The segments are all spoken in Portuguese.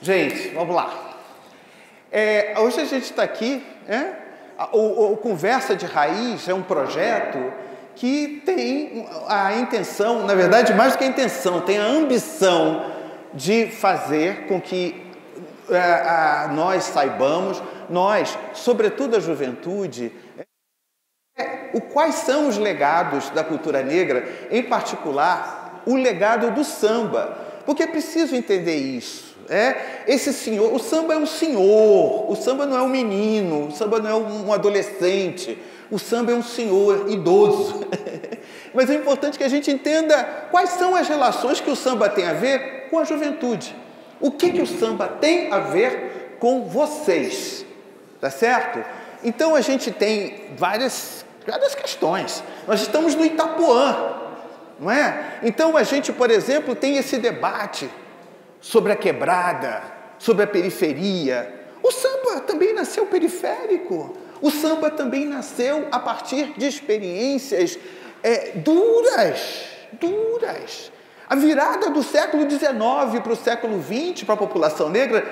Gente, vamos lá. Hoje a gente está aqui, o Conversa de Raiz é um projeto que tem a intenção, na verdade, mais do que a intenção, tem a ambição de fazer com que nós saibamos, nós, sobretudo a juventude, quais são os legados da cultura negra, em particular, o legado do samba, porque é preciso entender isso. Esse senhor, o samba é um senhor, o samba não é um menino, o samba não é um adolescente, o samba é um senhor idoso. Mas é importante que a gente entenda quais são as relações que o samba tem a ver com a juventude. O que o samba tem a ver com vocês, tá certo? Então a gente tem várias questões. Nós estamos no Itapuã, não é? Então a gente, por exemplo, tem esse debate sobre a quebrada, sobre a periferia. O samba também nasceu periférico. O samba também nasceu a partir de experiências duras. A virada do século XIX para o século XX, para a população negra,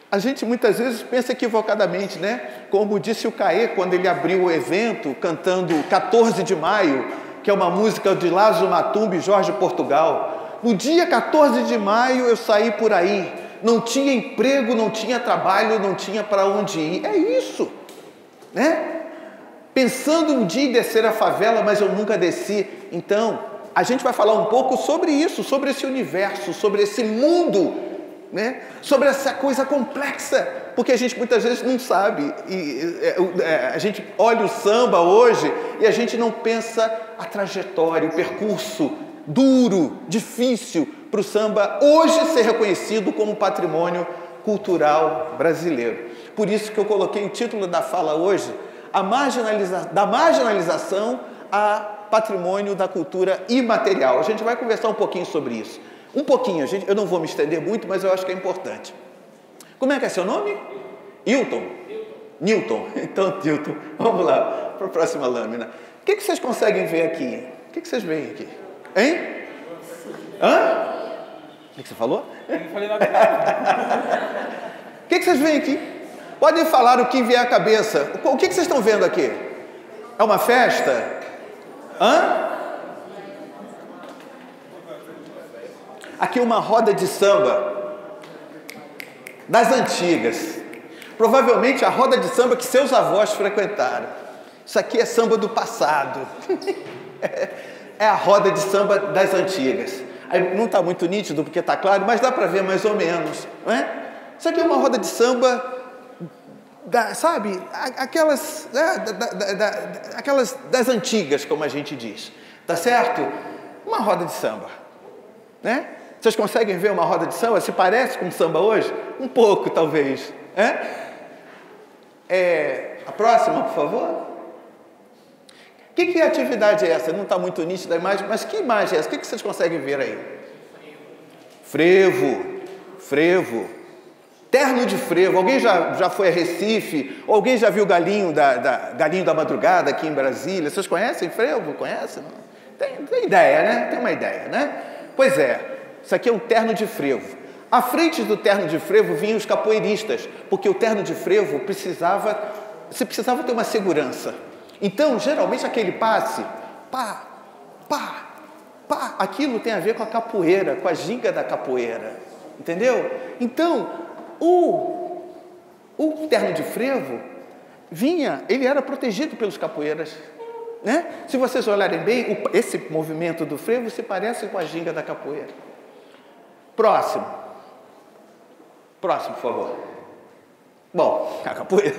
a gente muitas vezes pensa equivocadamente, né? Como disse o Caê quando ele abriu o evento cantando 14 de Maio, que é uma música de Lázaro Matumbi e Jorge Portugal. No dia 14 de maio eu saí por aí, não tinha emprego, não tinha trabalho, não tinha para onde ir. É isso, né? Pensando um dia em descer a favela, mas eu nunca desci. Então, a gente vai falar um pouco sobre isso, sobre esse universo, sobre esse mundo, né? Sobre essa coisa complexa, porque a gente muitas vezes não sabe. A gente olha o samba hoje e a gente não pensa a trajetória, o percurso duro, difícil para o samba hoje ser reconhecido como patrimônio cultural brasileiro. Por isso que eu coloquei o título da fala hoje, da marginalização a patrimônio da cultura imaterial. A gente vai conversar um pouquinho sobre isso. Um pouquinho, eu não vou me estender muito, mas eu acho que é importante. Como é que é seu nome? Hilton? Newton. Então, Newton, vamos lá para a próxima lâmina. O que vocês conseguem ver aqui? O que vocês veem aqui? Hein? Hã? O que você falou? Eu não falei nada. O que vocês veem aqui? Podem falar o que vier à cabeça. O que vocês estão vendo aqui? É uma festa? Hã? Aqui uma roda de samba das antigas. Provavelmente a roda de samba que seus avós frequentaram. Isso aqui é samba do passado. É a roda de samba das antigas. Aí não está muito nítido porque está claro, mas dá para ver mais ou menos, não é? Isso aqui é uma roda de samba, sabe? Aquelas das antigas, como a gente diz, tá certo? Uma roda de samba, né? Vocês conseguem ver uma roda de samba? Se parece com samba hoje? Um pouco, talvez. A próxima, por favor. Que atividade é essa? Não está muito nítida a imagem, mas que imagem é essa? O que vocês conseguem ver aí? Frevo. Terno de frevo. Alguém já foi a Recife? Ou alguém já viu Galinho da Madrugada aqui em Brasília? Vocês conhecem frevo? Conhecem? Tem ideia, né? Tem uma ideia, né? Pois é, isso aqui é um terno de frevo. À frente do terno de frevo vinham os capoeiristas, porque o terno de frevo precisava ter uma segurança. Então, geralmente, aquele passe, pá, aquilo tem a ver com a capoeira, com a ginga da capoeira, entendeu? Então, o terno de frevo ele era protegido pelos capoeiras, né? Se vocês olharem bem, esse movimento do frevo se parece com a ginga da capoeira. Próximo, por favor. Bom, a capoeira.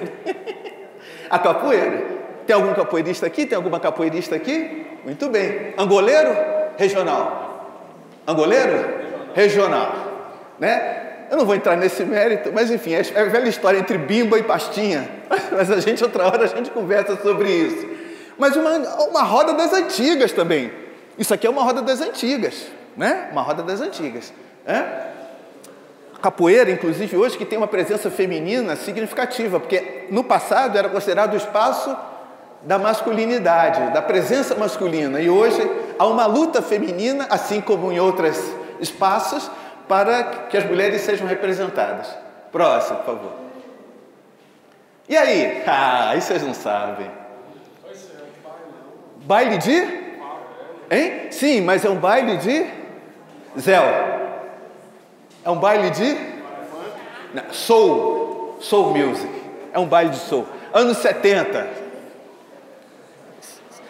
A capoeira. Tem algum capoeirista aqui? Tem alguma capoeirista aqui? Muito bem. Angoleiro? Regional. Angoleiro? Regional. Né? Eu não vou entrar nesse mérito, mas enfim, é a velha história entre bimba e pastinha. Mas outra hora a gente conversa sobre isso. Mas uma roda das antigas também. Isso aqui é uma roda das antigas, né? Uma roda das antigas. Capoeira, inclusive, hoje que tem uma presença feminina significativa, porque no passado era considerado o espaço da masculinidade, da presença masculina, e hoje há uma luta feminina, assim como em outros espaços, para que as mulheres sejam representadas. Próximo, por favor. E aí? Aí vocês não sabem. Baile de? Hein? Sim, mas é um baile de? Zéu. É um baile de? Não, soul. Soul music. É um baile de soul. Anos 70.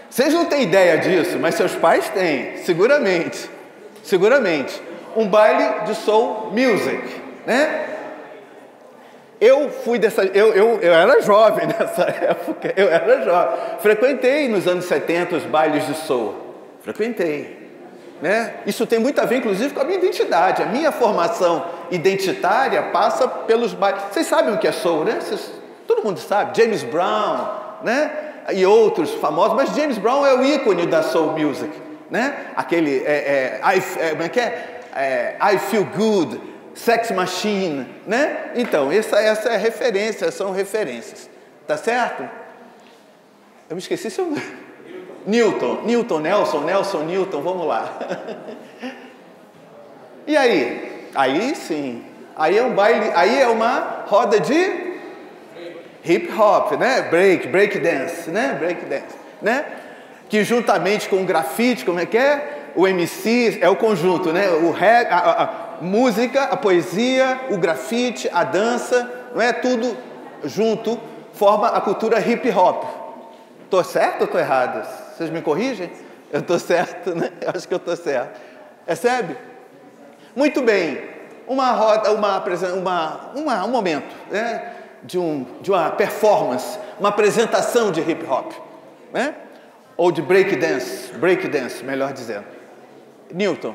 Vocês não têm ideia disso, mas seus pais têm. Seguramente. Seguramente. Um baile de soul music, né? Eu fui dessa... Eu era jovem nessa época. Eu era jovem. Frequentei nos anos 70 os bailes de soul. Frequentei. Né? Isso tem muito a ver, inclusive, com a minha identidade. A minha formação identitária passa pelos bailes. Vocês sabem o que é soul, né? Todo mundo sabe. James Brown, né? E outros famosos. Mas James Brown é o ícone da soul music, né? Aquele... como é que é? I Feel Good, Sex Machine, né? Então, essa é a referência, são referências. Tá certo? Eu me esqueci seu nome. Nelson, Newton, vamos lá. E aí? Aí sim. Aí é um baile, aí é uma roda de hip hop, né? Break dance, né? Break dance, né? Que juntamente com o grafite, como é que é? O MC, é o conjunto, né? O rap, a música, a poesia, o grafite, a dança, não é? Tudo junto forma a cultura hip hop. Tô certo ou tô errado? Vocês me corrigem? Eu tô certo, né? Eu acho que eu tô certo. Recebe? Muito bem. Uma roda, um momento, né? De uma performance, uma apresentação de hip hop, né? Ou de break dance, melhor dizendo. Newton.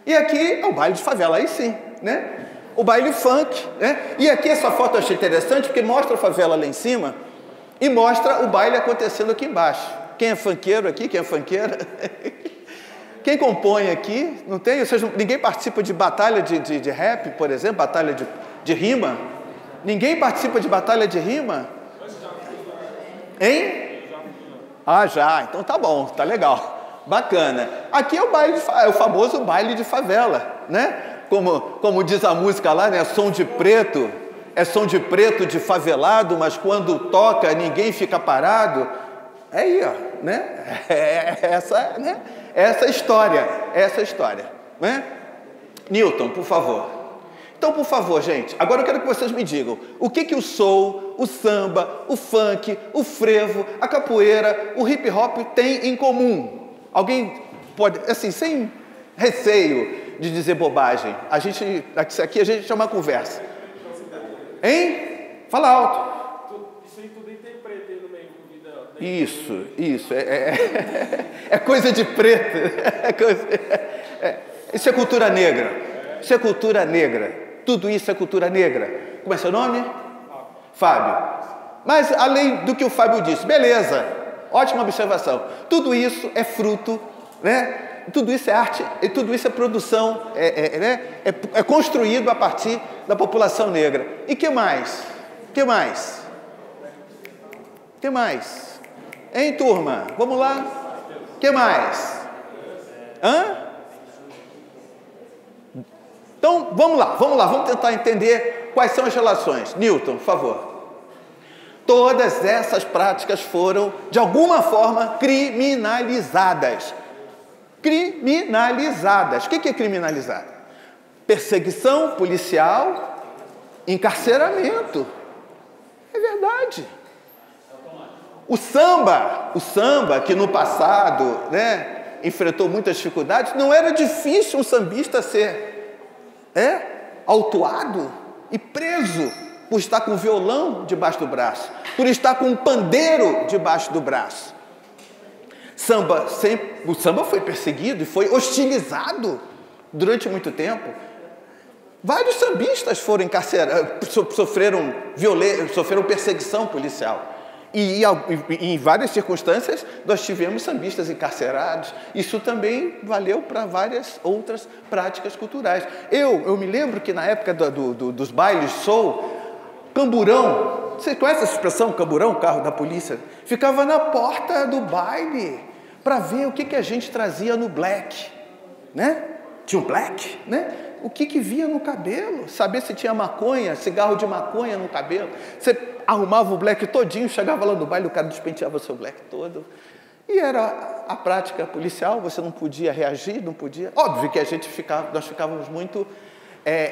E aqui é o baile de favela, aí sim, né? O baile funk, né? E aqui essa foto eu achei interessante porque mostra a favela lá em cima e mostra o baile acontecendo aqui embaixo. Quem é funkeiro aqui? Quem é funkeira? Quem compõe aqui? Não tem? Ou seja, ninguém participa de batalha de rap, por exemplo, batalha de rima? Ninguém participa de batalha de rima? Hein? Ah, já. Então tá bom, tá legal. Bacana. Aqui é o famoso baile de favela, né? Como diz a música lá, né? Som de preto, é som de preto de favelado, mas quando toca ninguém fica parado. É aí, ó, né? Essa história, né? Newton, por favor. Então, por favor, gente, agora eu quero que vocês me digam o que o soul, o samba, o funk, o frevo, a capoeira, o hip hop tem em comum. Alguém pode, assim, sem receio de dizer bobagem. Aqui a gente chama uma conversa. Hein? Fala alto. Isso aí tudo tem preto aí no meio da vida. Isso. É coisa de preto. Isso é cultura negra. Isso é cultura negra. Tudo isso é cultura negra. Como é seu nome? Fábio. Mas além do que o Fábio disse, beleza, ótima observação. Tudo isso é fruto, né? Tudo isso é arte, e tudo isso é produção, é construído a partir da população negra. E que mais? Que mais? Hein, turma? Vamos lá? Que mais? Hã? Então, vamos lá, vamos tentar entender quais são as relações. Newton, por favor. Todas essas práticas foram, de alguma forma, criminalizadas. Criminalizadas. O que é criminalizado? Perseguição policial, encarceramento. É verdade. O samba, que no passado, né, enfrentou muitas dificuldades, não era difícil um sambista ser autuado e preso por estar com um violão debaixo do braço, por estar com um pandeiro debaixo do braço. O samba foi perseguido e foi hostilizado durante muito tempo. Vários sambistas foram encarcerados, sofreram perseguição policial. E em várias circunstâncias nós tivemos sambistas encarcerados. Isso também valeu para várias outras práticas culturais. Eu me lembro que na época dos bailes soul, camburão, você conhece essa expressão, camburão, carro da polícia? Ficava na porta do baile para ver o que a gente trazia no black, né? tinha um black, né? O que via no cabelo? Saber se tinha maconha, cigarro de maconha no cabelo. Você arrumava o black todinho, chegava lá no baile, o cara despenteava o seu black todo. E era a prática policial, você não podia reagir, não podia. Óbvio que nós ficávamos muito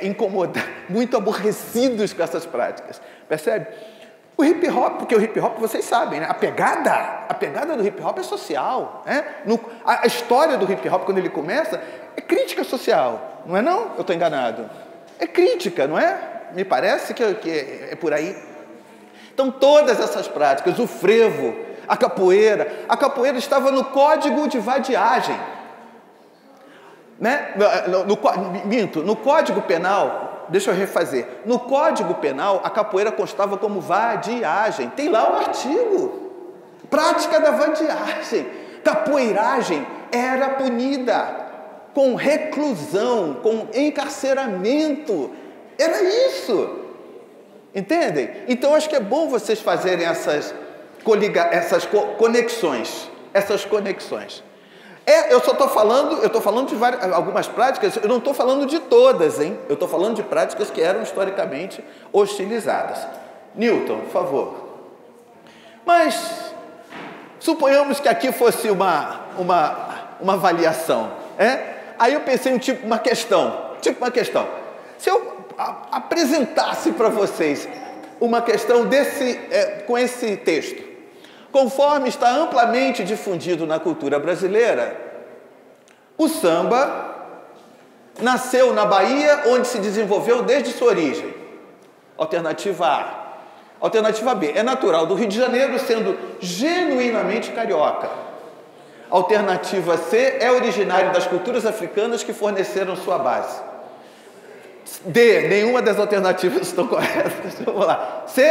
incomodados, muito aborrecidos com essas práticas, percebe? O hip hop, porque o hip hop, vocês sabem, né? A pegada do hip hop é social, né? A história do hip hop, quando ele começa, é crítica social, não é não? Eu estou enganado. É crítica, não é? Me parece que é por aí. Então, todas essas práticas, o frevo, a capoeira estava no código de vadiagem. Né? No Código Penal, deixa eu refazer, no Código Penal a capoeira constava como vadiagem, tem lá o artigo, prática da vadiagem, capoeiragem era punida com reclusão, com encarceramento, era isso, entendem? Então acho que é bom vocês fazerem essas conexões. Eu estou falando de algumas práticas, eu não estou falando de todas, hein? Eu estou falando de práticas que eram historicamente hostilizadas. Newton, por favor. Mas, suponhamos que aqui fosse uma avaliação, Aí eu pensei uma questão. Se eu apresentasse para vocês uma questão com esse texto, conforme está amplamente difundido na cultura brasileira, o samba nasceu na Bahia, onde se desenvolveu desde sua origem. Alternativa A. Alternativa B. É natural do Rio de Janeiro, sendo genuinamente carioca. Alternativa C. É originário das culturas africanas que forneceram sua base. D. Nenhuma das alternativas estão corretas. Vamos lá. C.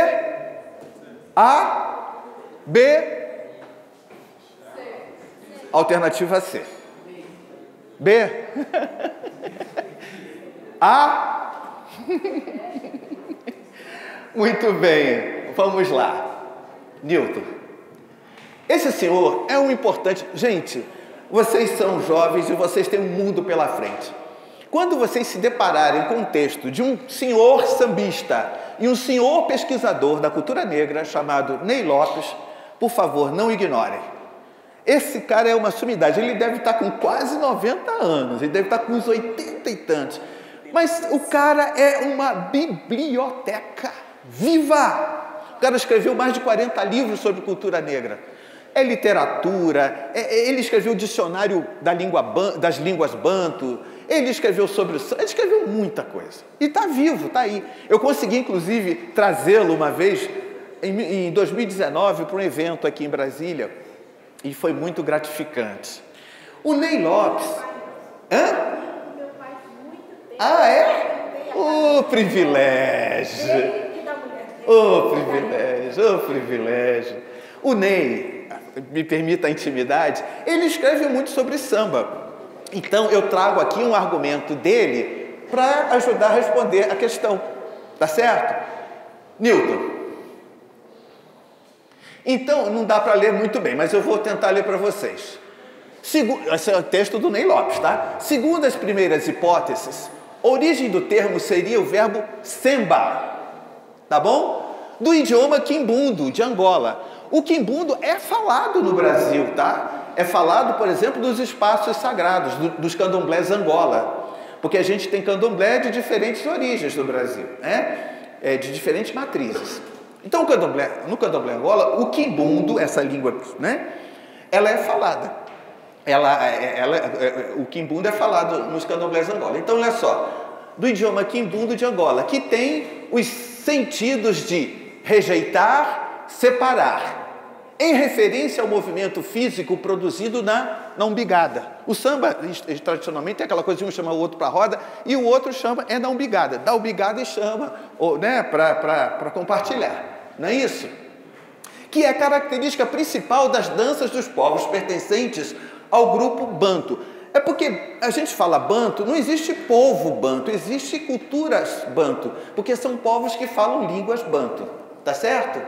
A. B. Alternativa C. B. A. Muito bem, vamos lá. Newton. Esse senhor é um importante... Gente, vocês são jovens e vocês têm um mundo pela frente. Quando vocês se depararem com o texto de um senhor sambista e um senhor pesquisador da cultura negra chamado Ney Lopes, por favor, não ignorem. Esse cara é uma sumidade. Ele deve estar com quase 90 anos. Ele deve estar com uns 80 e tantos. Mas o cara é uma biblioteca viva. O cara escreveu mais de 40 livros sobre cultura negra. É literatura. Ele escreveu o dicionário das línguas banto. Ele escreveu sobre o... Ele escreveu muita coisa. E está vivo, está aí. Eu consegui, inclusive, trazê-lo uma vez... em 2019, para um evento aqui em Brasília, e foi muito gratificante. O Ney Lopes... Hã? Ah, é? Ô, privilégio! Ô, privilégio! O Ney, me permita a intimidade, ele escreve muito sobre samba. Então, eu trago aqui um argumento dele para ajudar a responder a questão. Tá certo? Newton. Então, não dá para ler muito bem, mas eu vou tentar ler para vocês. Esse é o texto do Ney Lopes, tá? Segundo as primeiras hipóteses, a origem do termo seria o verbo semba, tá bom? Do idioma quimbundo, de Angola. O quimbundo é falado no Brasil, tá? É falado, por exemplo, dos espaços sagrados, dos candomblés Angola. Porque a gente tem candomblé de diferentes origens no Brasil, né? De diferentes matrizes. Então, no candomblé Angola, o quimbundo, essa língua, né, ela é falada. O quimbundo é falado nos candomblés Angola. Então, olha só, do idioma quimbundo de Angola, que tem os sentidos de rejeitar, separar, em referência ao movimento físico produzido na umbigada. O samba, tradicionalmente, tem aquela coisa de um chama o outro para a roda, e o outro chama na umbigada. Dá umbigada e chama, né, para compartilhar. Não é isso? Que é a característica principal das danças dos povos pertencentes ao grupo banto. É porque a gente fala banto, não existe povo banto, existe culturas banto, porque são povos que falam línguas banto, tá certo?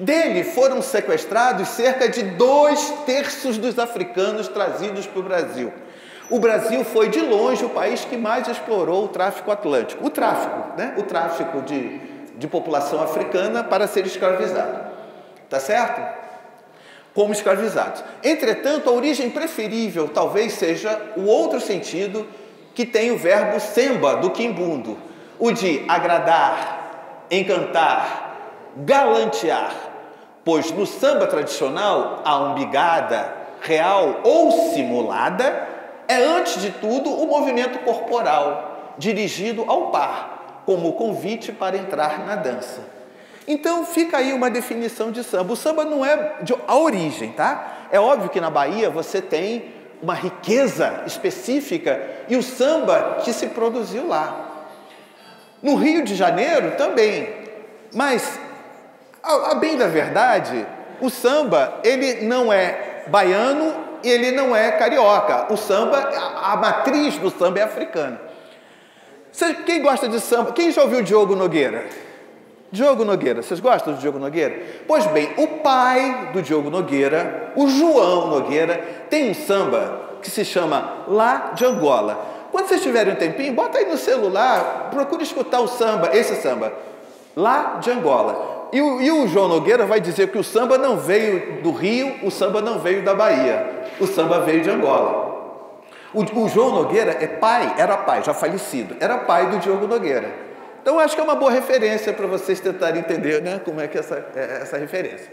Dele foram sequestrados cerca de 2/3 dos africanos trazidos para o Brasil. o Brasil foi, de longe, o país que mais explorou o tráfico atlântico. O tráfico, né? O tráfico de população africana para ser escravizado. Tá certo? Como escravizados. Entretanto, a origem preferível talvez seja o outro sentido que tem o verbo semba, do quimbundo. O de agradar, encantar, galantear. Pois no samba tradicional, a umbigada, real ou simulada, é antes de tudo o movimento corporal, dirigido ao par, como convite para entrar na dança. Então fica aí uma definição de samba. O samba não é a origem, tá? É óbvio que na Bahia você tem uma riqueza específica e o samba que se produziu lá. No Rio de Janeiro também, mas a bem da verdade, o samba ele não é baiano e ele não é carioca. O samba, a matriz do samba é africana. Quem gosta de samba? Quem já ouviu Diogo Nogueira? Diogo Nogueira, vocês gostam do Diogo Nogueira? Pois bem, o pai do Diogo Nogueira, o João Nogueira, tem um samba que se chama Lá de Angola. Quando vocês tiverem um tempinho, bota aí no celular, procure escutar o samba, esse samba, Lá de Angola. E o João Nogueira vai dizer que o samba não veio do Rio, o samba não veio da Bahia, o samba veio de Angola. O João Nogueira era pai, já falecido, era pai do Diogo Nogueira. Então, acho que é uma boa referência para vocês tentarem entender, né, como é que é essa referência.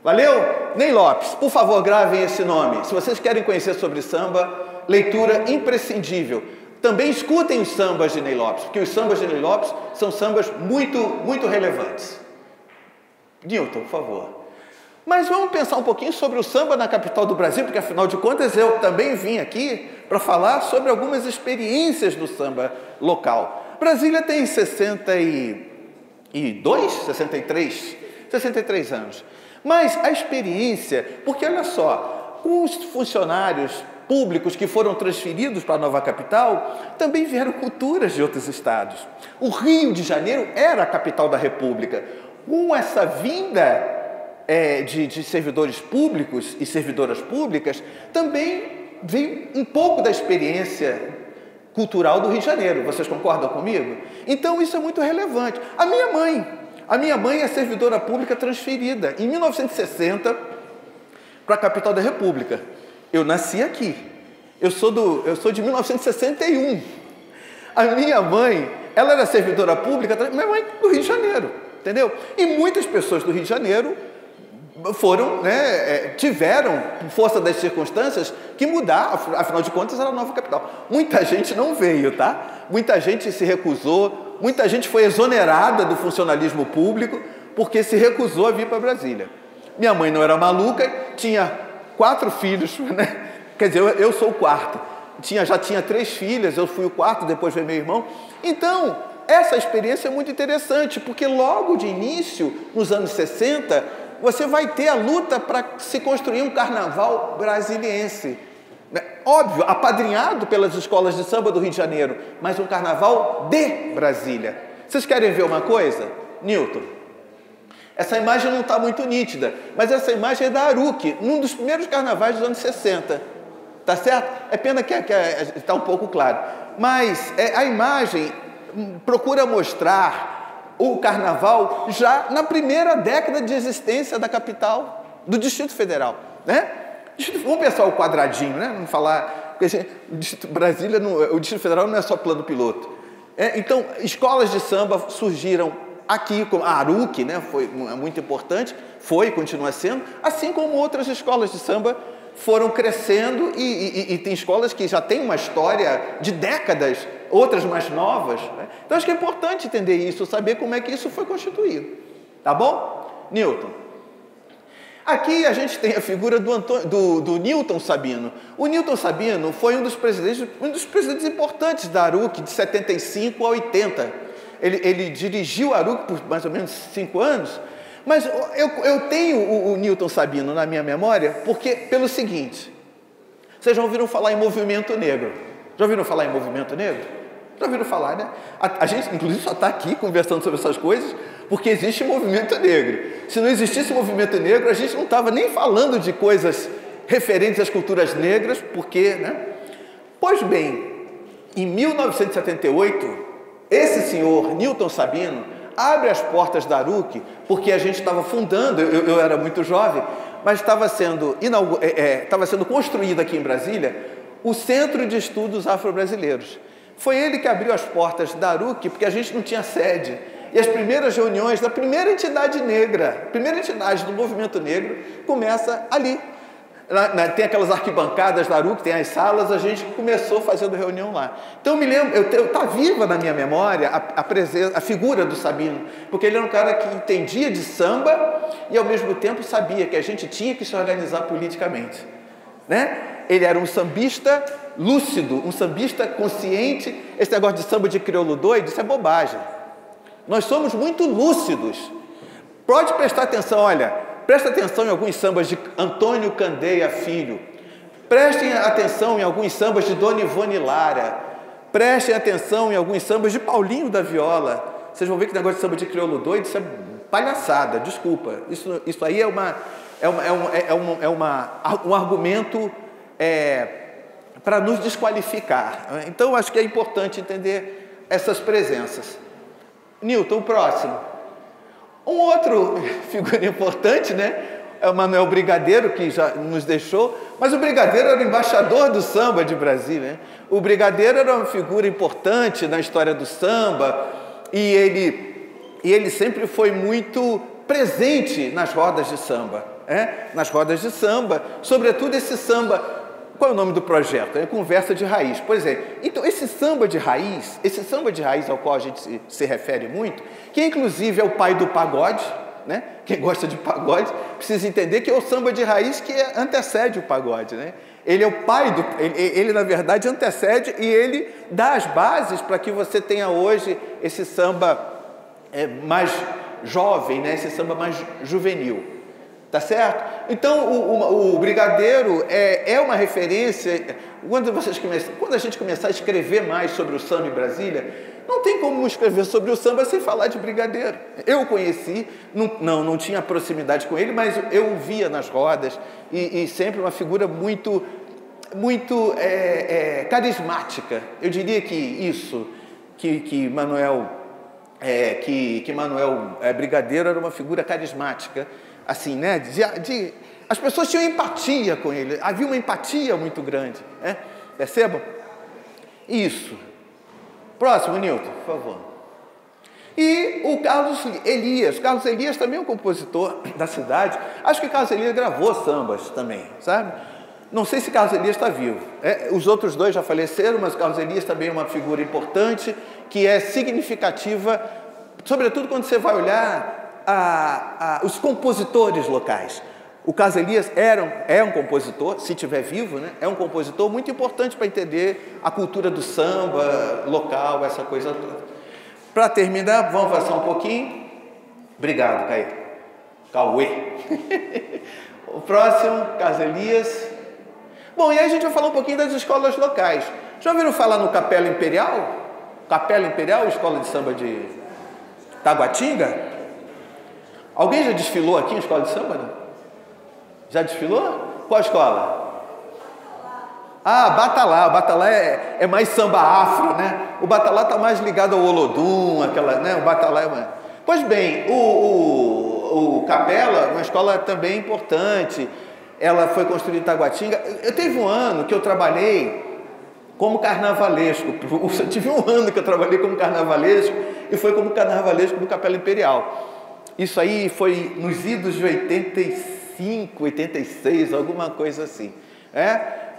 Valeu? Ney Lopes, por favor, gravem esse nome. Se vocês querem conhecer sobre samba, leitura imprescindível. Também escutem os sambas de Ney Lopes, porque os sambas de Ney Lopes são sambas muito, muito relevantes. Newton, por favor. Mas vamos pensar um pouquinho sobre o samba na capital do Brasil, porque afinal de contas eu também vim aqui para falar sobre algumas experiências do samba local. Brasília tem 63 anos. Mas a experiência, porque olha só, os funcionários públicos que foram transferidos para a nova capital também vieram culturas de outros estados. O Rio de Janeiro era a capital da República. Com essa vinda de servidores públicos e servidoras públicas, também veio um pouco da experiência cultural do Rio de Janeiro. Vocês concordam comigo? Então isso é muito relevante. A minha mãe é servidora pública transferida em 1960 para a capital da República. Eu nasci aqui. Eu sou de 1961. A minha mãe, ela era servidora pública, minha mãe do Rio de Janeiro, entendeu? E muitas pessoas do Rio de Janeiro tiveram, por força das circunstâncias, que mudar, afinal de contas era a nova capital. Muita gente não veio, tá? Muita gente se recusou, muita gente foi exonerada do funcionalismo público porque se recusou a vir para Brasília. Minha mãe não era maluca, tinha 4 filhos, né? Quer dizer, eu sou o quarto. Já tinha 3 filhas, eu fui o quarto, depois veio meu irmão. Então, essa experiência é muito interessante, porque logo de início, nos anos 60, você vai ter a luta para se construir um carnaval brasiliense. Óbvio, apadrinhado pelas escolas de samba do Rio de Janeiro, mas um carnaval de Brasília. Vocês querem ver uma coisa? Newton, essa imagem não está muito nítida, mas essa imagem é da Aruque, num dos primeiros carnavais dos anos 60. Tá certo? É pena que está um pouco claro. Mas a imagem procura mostrar o carnaval já na primeira década de existência da capital, do Distrito Federal, né? Vamos pensar o quadradinho, né? Não falar, porque o Distrito Federal não é só plano piloto. Então, escolas de samba surgiram aqui, como a Aruque, né? Foi muito importante, foi e continua sendo, assim como outras escolas de samba foram crescendo e tem escolas que já têm uma história de décadas, outras mais novas, né? Então, acho que é importante entender isso, saber como é que isso foi constituído. Tá bom? Newton. Aqui a gente tem a figura do Newton Sabino. O Newton Sabino foi um dos presidentes importantes da Aruque, de 75 a 80. Ele dirigiu a Aruque por mais ou menos 5 anos, mas eu tenho o Newton Sabino na minha memória porque, pelo seguinte, vocês já ouviram falar em movimento negro? Já ouviram falar em movimento negro? Já ouviram falar, né? A gente, inclusive, só está aqui conversando sobre essas coisas porque existe movimento negro. Se não existisse movimento negro, a gente não estava nem falando de coisas referentes às culturas negras, porque, né? Pois bem, em 1978, esse senhor, Newton Sabino, abre as portas da ARUC, porque a gente estava fundando, eu era muito jovem, mas estava sendo construído aqui em Brasília o Centro de Estudos Afro-Brasileiros. Foi ele que abriu as portas da ARUC, porque a gente não tinha sede. E as primeiras reuniões da primeira entidade negra, primeira entidade do movimento negro, começa ali. Tem aquelas arquibancadas da ARUC, tem as salas, a gente começou fazendo reunião lá. Então eu me lembro, está viva na minha memória a figura do Sabino, porque ele era um cara que entendia de samba e ao mesmo tempo sabia que a gente tinha que se organizar politicamente, né? Ele era um sambista lúcido, um sambista consciente. Esse negócio de samba de crioulo doido, isso é bobagem. Nós somos muito lúcidos. Pode prestar atenção, olha, presta atenção em alguns sambas de Antônio Candeia Filho. Prestem atenção em alguns sambas de Dona Ivone Lara. Prestem atenção em alguns sambas de Paulinho da Viola. Vocês vão ver que negócio de samba de crioulo doido, isso é palhaçada, desculpa. Isso aí é um argumento para nos desqualificar. Então, acho que é importante entender essas presenças. Newton, o próximo. Um outro figura importante, né? É o Manuel Brigadeiro, que já nos deixou, mas o Brigadeiro era o embaixador do samba de Brasília, né? O Brigadeiro era uma figura importante na história do samba e ele sempre foi muito presente nas rodas de samba, nas rodas de samba, sobretudo esse samba. Qual é o nome do projeto? É Conversa de Raiz. Pois é, então esse samba de raiz ao qual a gente se refere muito, que inclusive é o pai do pagode, né? Quem gosta de pagode precisa entender que é o samba de raiz que antecede o pagode, né? Ele é o pai ele na verdade antecede e ele dá as bases para que você tenha hoje esse samba mais jovem, né? Esse samba mais juvenil. Tá certo? Então, o Brigadeiro é uma referência. Quando a gente começar a escrever mais sobre o samba em Brasília, não tem como escrever sobre o samba sem falar de Brigadeiro. Eu o conheci, não tinha proximidade com ele, mas eu o via nas rodas e sempre uma figura muito carismática. Eu diria que Manuel Brigadeiro era uma figura carismática. Assim, né? As pessoas tinham empatia com ele, havia uma empatia muito grande, né? Percebam? Isso. Próximo, Newton, por favor. E o Carlos Elias também é um compositor da cidade. Acho que Carlos Elias gravou sambas também, sabe? Não sei se Carlos Elias está vivo. Os outros dois já faleceram, mas Carlos Elias também é uma figura importante, que é significativa, sobretudo quando você vai olhar os compositores locais. O Carlos Elias é um compositor, se estiver vivo, né? É um compositor muito importante para entender a cultura do samba local, essa coisa toda. Para terminar, vamos avançar um pouquinho. Obrigado, Cauê. O próximo, Carlos Elias. Bom, e aí a gente vai falar um pouquinho das escolas locais. Já ouviram falar no Capela Imperial? Capela Imperial, escola de samba de Taguatinga? Alguém já desfilou aqui em escola de samba? Não? Já desfilou? Qual escola? Batalá. O Batalá é mais samba afro, né? O Batalá está mais ligado ao Olodum, né? O Batalá é mais... Pois bem, o Capela, uma escola também importante, ela foi construída em Taguatinga. Eu teve um ano que eu trabalhei como carnavalesco. Eu tive um ano que eu trabalhei como carnavalesco e foi como carnavalesco do Capela Imperial. Isso aí foi nos idos de 85, 86, alguma coisa assim.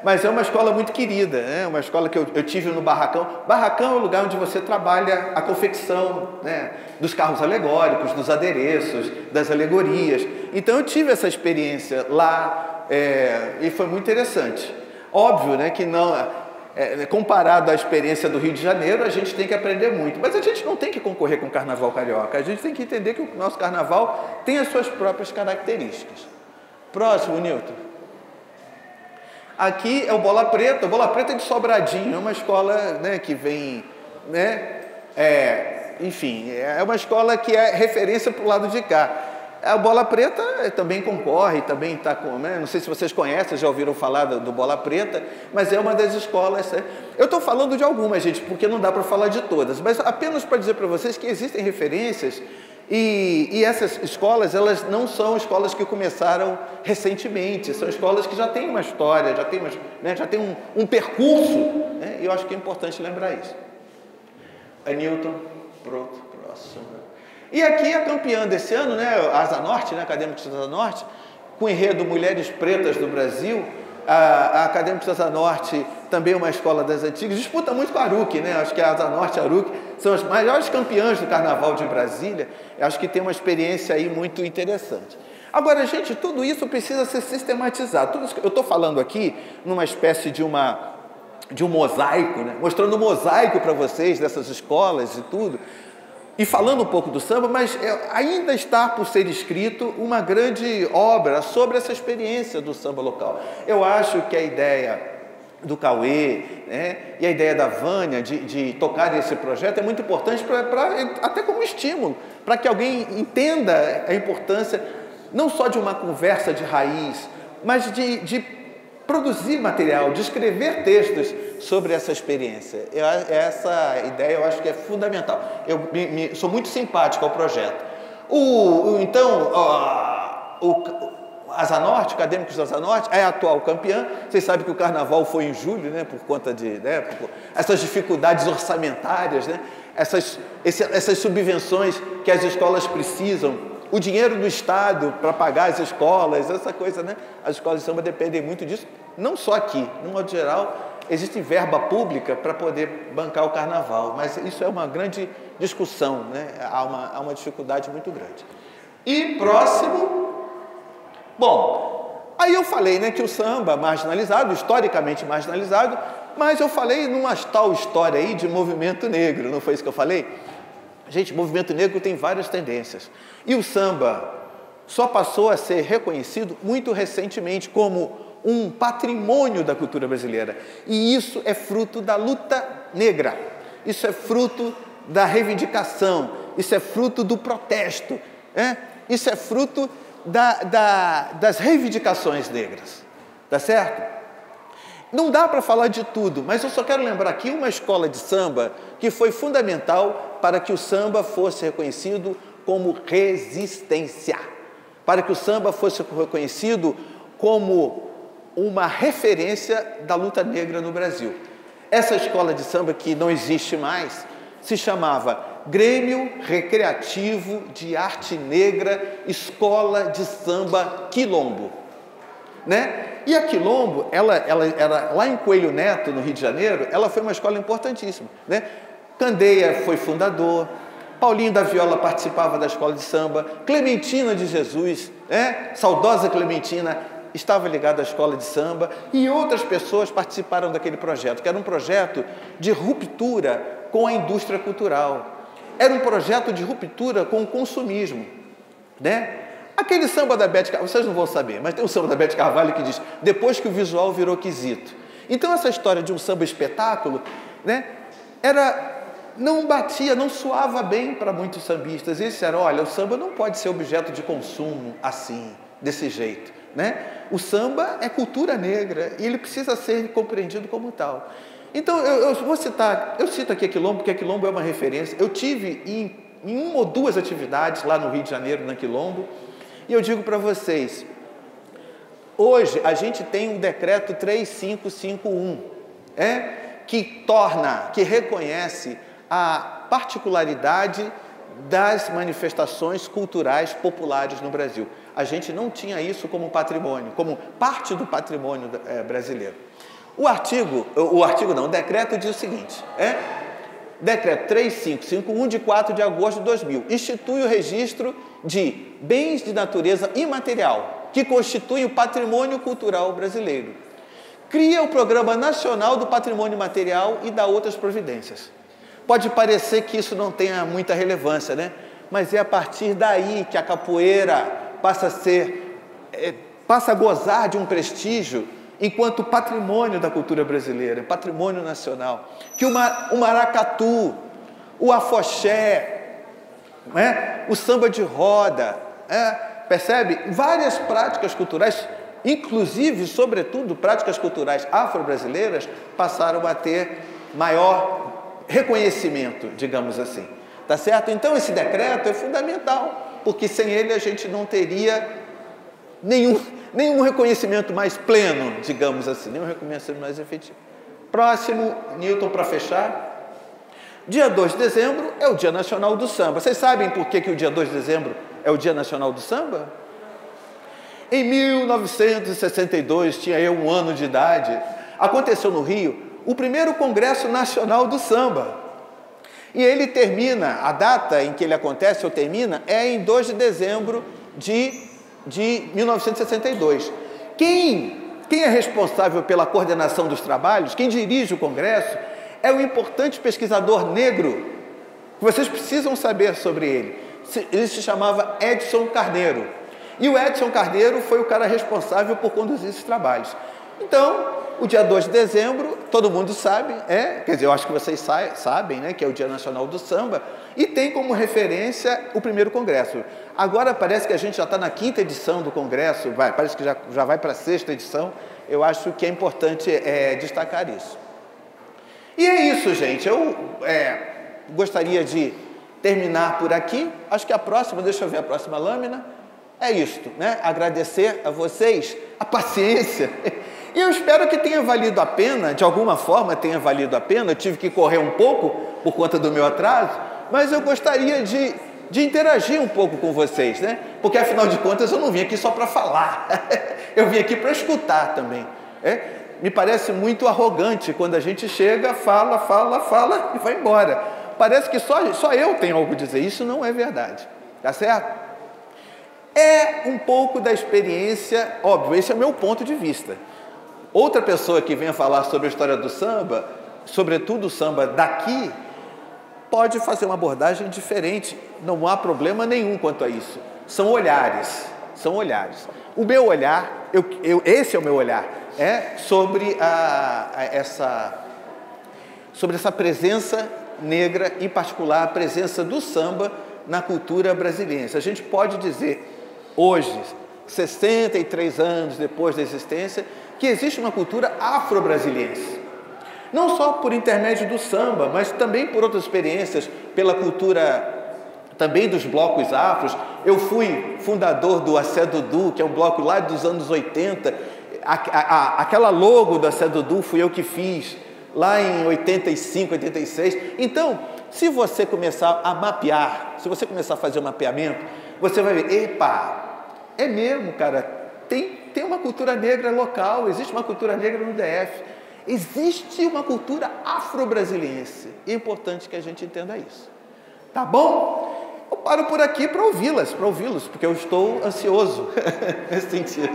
Mas é uma escola muito querida, é uma escola que eu tive no Barracão. Barracão é o lugar onde você trabalha a confecção, né, dos carros alegóricos, dos adereços, das alegorias. Então eu tive essa experiência lá e foi muito interessante. Óbvio, né, que não... comparado à experiência do Rio de Janeiro, a gente tem que aprender muito. Mas a gente não tem que concorrer com o carnaval carioca. A gente tem que entender que o nosso carnaval tem as suas próprias características. Próximo, Newton. Aqui é o Bola Preta. O Bola Preta é de Sobradinho. É uma escola, né, que vem... Né, enfim, é uma escola que é referência para o lado de cá. A Bola Preta também concorre, também está com... Né? Não sei se vocês conhecem, já ouviram falar do Bola Preta, mas é uma das escolas... Eu estou falando de algumas, gente, porque não dá para falar de todas, mas apenas para dizer para vocês que existem referências e essas escolas, elas não são escolas que começaram recentemente, são escolas que já têm uma história, já têm um percurso, né? E eu acho que é importante lembrar isso. Newton, pronto, próximo. E aqui a campeã desse ano, né, a Asa Norte, né, Acadêmicos da Asa Norte, com o enredo Mulheres Pretas do Brasil, a Acadêmicos da Asa Norte, também uma escola das antigas, disputa muito com a ARUC, né, acho que a Asa Norte e a ARUC são as maiores campeãs do Carnaval de Brasília, eu acho que tem uma experiência aí muito interessante. Agora, gente, tudo isso precisa ser sistematizado. Tudo isso que eu estou falando aqui, numa espécie de um mosaico, né, mostrando um mosaico para vocês dessas escolas e tudo, e falando um pouco do samba, mas ainda está por ser escrito uma grande obra sobre essa experiência do samba local. Eu acho que a ideia do Cauê, né, e a ideia da Vânia de tocar esse projeto é muito importante até como estímulo, para que alguém entenda a importância não só de uma conversa de raiz, mas de produzir material, de escrever textos sobre essa experiência. Essa ideia eu acho que é fundamental. Eu sou muito simpático ao projeto. Asa Norte, Acadêmicos da Asa Norte, é a atual campeã. Vocês sabem que o Carnaval foi em julho, né, por conta de por essas dificuldades orçamentárias, né, essas subvenções que as escolas precisam, o dinheiro do Estado para pagar as escolas, essa coisa, né? As escolas de samba dependem muito disso, não só aqui, no modo geral, existe verba pública para poder bancar o Carnaval, mas isso é uma grande discussão, né? Há uma dificuldade muito grande. E próximo, bom, aí eu falei, né, que o samba marginalizado, historicamente marginalizado, mas eu falei numa tal história aí de movimento negro, não foi isso que eu falei? Gente, o movimento negro tem várias tendências. E o samba só passou a ser reconhecido muito recentemente como um patrimônio da cultura brasileira. E isso é fruto da luta negra. Isso é fruto da reivindicação. Isso é fruto do protesto. Isso é fruto das reivindicações negras. Tá certo? Não dá para falar de tudo, mas eu só quero lembrar aqui uma escola de samba que foi fundamental para que o samba fosse reconhecido como resistência, para que o samba fosse reconhecido como uma referência da luta negra no Brasil. Essa escola de samba, que não existe mais, se chamava Grêmio Recreativo de Arte Negra, Escola de Samba Quilombo, né? E a Quilombo, ela era lá em Coelho Neto, no Rio de Janeiro, ela foi uma escola importantíssima, né? Candeia foi fundador, Paulinho da Viola participava da escola de samba, Clementina de Jesus, né? Saudosa Clementina, estava ligada à escola de samba, e outras pessoas participaram daquele projeto, que era um projeto de ruptura com a indústria cultural. Era um projeto de ruptura com o consumismo, né? Aquele samba da Bete Carvalho, vocês não vão saber, mas tem um samba da Bete Carvalho que diz: depois que o visual virou quesito. Então essa história de um samba espetáculo, né, não batia, não soava bem para muitos sambistas. Eles disseram: olha, o samba não pode ser objeto de consumo assim, desse jeito, né? O samba é cultura negra e ele precisa ser compreendido como tal. Então eu cito aqui a Quilombo, porque a Quilombo é uma referência. Eu tive em uma ou duas atividades lá no Rio de Janeiro, na Quilombo, e eu digo para vocês, hoje a gente tem um decreto 3551, que reconhece a particularidade das manifestações culturais populares no Brasil. A gente não tinha isso como patrimônio, como parte do patrimônio brasileiro. O decreto diz o seguinte, Decreto 3551, de 4 de agosto de 2000, institui o registro de bens de natureza imaterial, que constituem o patrimônio cultural brasileiro. Cria o Programa Nacional do Patrimônio Material e dá outras providências. Pode parecer que isso não tenha muita relevância, né? Mas é a partir daí que a capoeira passa a gozar de um prestígio enquanto patrimônio da cultura brasileira, patrimônio nacional, que o maracatu, o afoxé, o samba de roda, percebe? Várias práticas culturais, inclusive, sobretudo, práticas culturais afro-brasileiras, passaram a ter maior reconhecimento, digamos assim. Tá certo? Então, esse decreto é fundamental, porque sem ele a gente não teria nenhum reconhecimento mais pleno, digamos assim, nenhum reconhecimento mais efetivo. Próximo, Newton, para fechar. Dia 2 de dezembro é o Dia Nacional do Samba. Vocês sabem por que o dia 2 de dezembro é o Dia Nacional do Samba? Em 1962, tinha eu 1 ano de idade, aconteceu no Rio o primeiro Congresso Nacional do Samba. E ele termina, a data em que ele acontece ou termina, é em 2 de dezembro de 1962. Quem é responsável pela coordenação dos trabalhos, quem dirige o Congresso, é um importante pesquisador negro, que vocês precisam saber sobre ele. Ele se chamava Edson Carneiro. E o Edson Carneiro foi o cara responsável por conduzir esses trabalhos. Então, o dia 2 de dezembro, todo mundo sabe, quer dizer, eu acho que vocês sabem, né, que é o Dia Nacional do Samba, e tem como referência o primeiro congresso. Agora parece que a gente já está na 5ª edição do congresso, parece que já vai para a 6ª edição. Eu acho que é importante destacar isso. E é isso, gente. Eu gostaria de terminar por aqui. Acho que a próxima, deixa eu ver a próxima lâmina. É isto, né? Agradecer a vocês a paciência. E eu espero que tenha valido a pena, de alguma forma tenha valido a pena. Eu tive que correr um pouco por conta do meu atraso, mas eu gostaria de interagir um pouco com vocês, né? Porque, afinal de contas, eu não vim aqui só para falar. Eu vim aqui para escutar também. Me parece muito arrogante quando a gente chega, fala e vai embora. Parece que só eu tenho algo a dizer. Isso não é verdade. Tá certo? É um pouco da experiência, óbvio, esse é o meu ponto de vista. Outra pessoa que venha falar sobre a história do samba, sobretudo o samba daqui, pode fazer uma abordagem diferente. Não há problema nenhum quanto a isso. São olhares. O meu olhar, esse é o meu olhar, sobre essa presença negra, em particular a presença do samba na cultura brasileira. A gente pode dizer, hoje, 63 anos depois da existência, que existe uma cultura afro-brasiliense. Não só por intermédio do samba, mas também por outras experiências, pela cultura também dos blocos afros. Eu fui fundador do Axé Dudu, que é um bloco lá dos anos 80. Aquela logo do Axé Dudu fui eu que fiz, lá em 85, 86. Então, se você começar a mapear, se você começar a fazer um mapeamento, você vai ver, epa, é mesmo, cara, tem uma cultura negra local, existe uma cultura negra no DF, existe uma cultura afro-brasiliense. É importante que a gente entenda isso. Tá bom? Eu paro por aqui para ouvi-los, porque eu estou ansioso nesse sentido.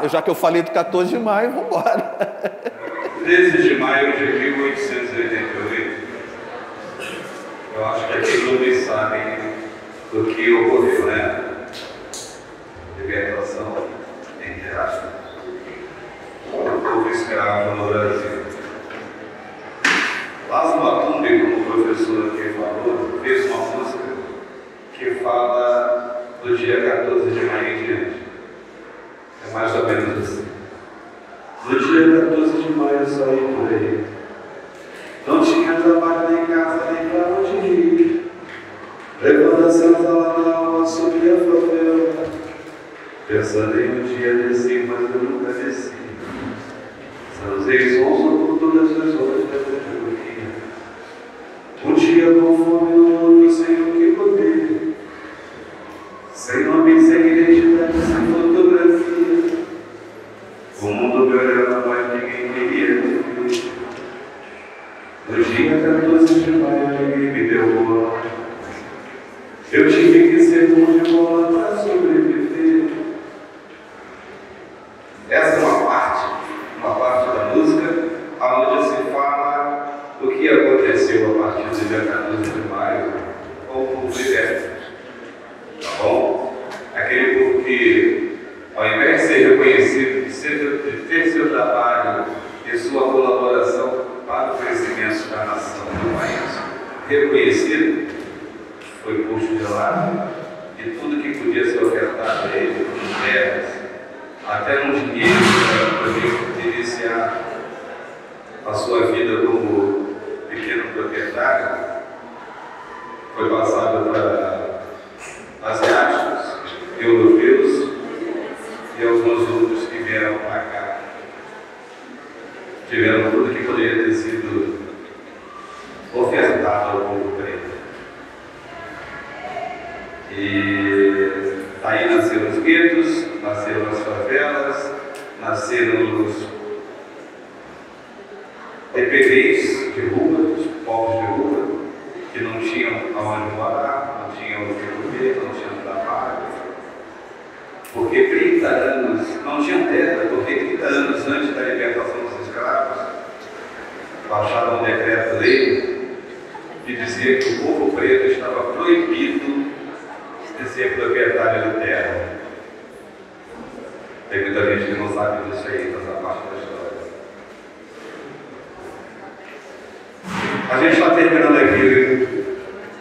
Já que eu falei do 14 de maio, vamos embora. 13 de maio de 1888. Eu acho que aqui todos sabem do que ocorreu, né? Libertação, entre aspas, do povo escravo no Brasil. Lázaro Matumbi, como o professor aqui falou, fez uma música que fala do dia 14 de maio em diante. É mais ou menos assim. No dia 14 de maio eu saí por aí. Não tinha trabalho nem casa nem pra onde ir. Levando a senzala na alma, subi a favela. Pensando em um dia descer, mas eu nunca desci. Zanzei sonso por todas as horas da pedagogia. Um dia com fome no outro, sem o que comer. Sem nome, sem identidade, sem fotografia. O mundo me olhava, mas ninguém queria me ver. No dia 14 de maio, ninguém me deu bola. Eu tive que ser bom de bola para sobreviver. Essa é uma parte da música, onde se fala do que aconteceu a partir do dia 14 de maio com o povo liberto. Tá bom? Aquele povo que, ao invés de ser reconhecido, de ter seu trabalho e sua colaboração para o crescimento da nação do país reconhecido, foi posto de lado e tudo que podia ser ofertado a ele, como terras, até um dinheiro para poder iniciar a sua vida como pequeno proprietário, foi passado para asiáticos, europeus e alguns outros que vieram para cá. Tiveram tudo que poderia ter sido ofertado ao povo preto. E aí nasceram os guetos, nasceram as favelas, nasceram os EPVs de rua, os povos de rua, que não tinham aonde morar, não tinham o que comer, não tinham trabalho. Porque 30 anos, não tinham terra, porque 30 anos antes da libertação dos escravos, baixaram um decreto-lei que dizia que o povo preto estava proibido de ser proprietário de terra. Tem muita gente que não sabe disso aí, dessa parte da história. A gente está terminando aqui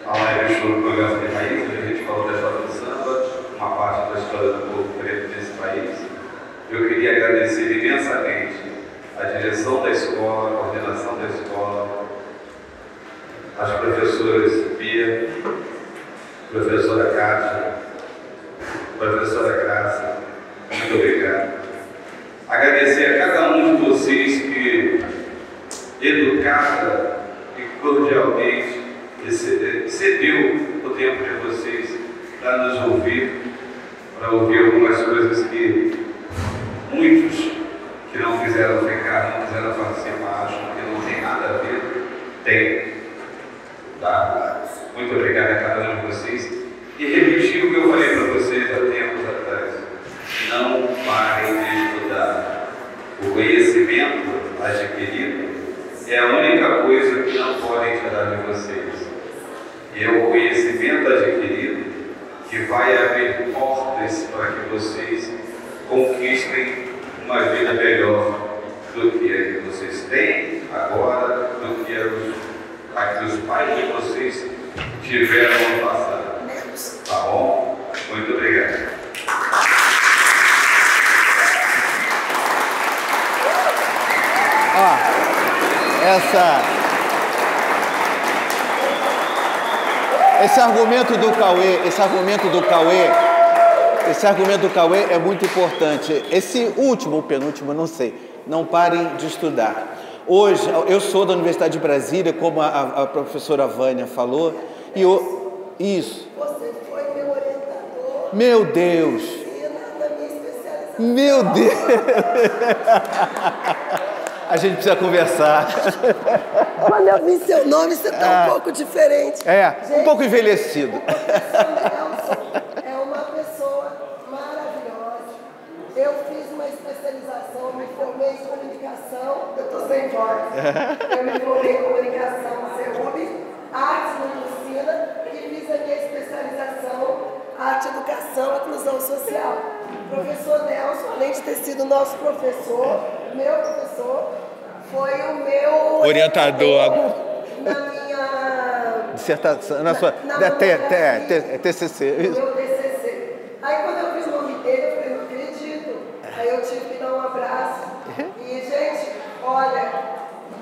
a live show do Programa de Raiz, onde a gente falou da história do samba, uma parte da história do povo preto desse país. Eu queria agradecer imensamente a direção da escola, a coordenação da escola, as professoras Bia, professora Cátia, professora Graça, muito obrigado. Agradecer a cada um de vocês que, educada e cordialmente, cedeu o tempo de vocês para nos ouvir, para ouvir algumas coisas que muitos que não quiseram ficar, não quiseram participar, acham que não tem nada a ver, tem. Tá? Muito obrigado a cada um de vocês. E repetir o que eu falei para vocês há tempos atrás. Não parem de estudar. O conhecimento adquirido é a única coisa que não podem tirar de vocês. E é o conhecimento adquirido que vai abrir portas para que vocês conquistem uma vida melhor do que a que vocês têm agora, do que a que os pais de vocês tiveram no passado. Tá bom? Muito obrigado. Esse argumento do Cauê é muito importante. Esse último ou penúltimo, não sei. Não parem de estudar. Hoje, eu sou da Universidade de Brasília, como a professora Vânia falou, e isso. Você foi meu orientador. Meu Deus. Na minha especialização. Meu Deus. A gente precisa conversar. Quando eu vi seu nome, você está um pouco diferente. Gente, um pouco envelhecido. O professor Nelson é uma pessoa maravilhosa. Eu fiz uma especialização, me formei em comunicação. Eu estou sem voz. Eu me formei em comunicação na CEUB, artes no Ensina, e fiz a minha especialização arte, educação e inclusão social. O professor Nelson, além de ter sido nosso professor, meu professor, foi o meu orientador na minha dissertação, na sua TCC. Meu TCC. Aí quando eu vi o nome dele, eu falei, não acredito. Aí eu tive que dar um abraço. E, gente, olha,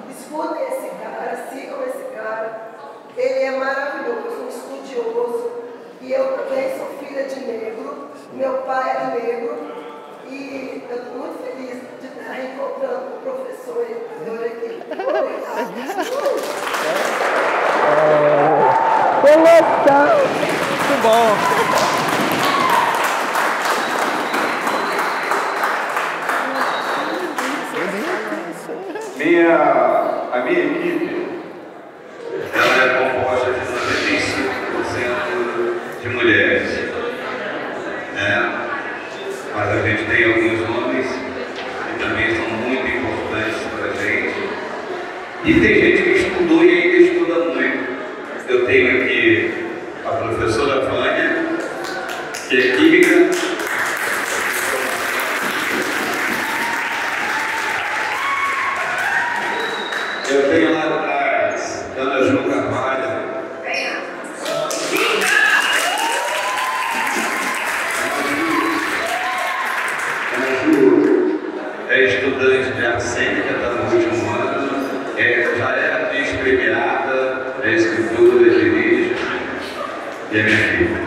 escutem esse cara, sigam esse cara. Ele é maravilhoso, um estudioso. E eu também sou filha de negro. Meu pai era negro. E eu estou muito feliz de estar reencontrando o professor e educador aqui. Emoção! Muito bom! A minha equipe, ela é composta de 95% de mulheres, né? Mas a gente tem alguns homens que também são muito importantes para a gente. E tem gente que estudou e ainda estuda muito. Eu tenho aqui a professora Vânia, que é química. Eu tenho lá atrás Ana Ju Carvalho. a escritura dirige e a minha filha.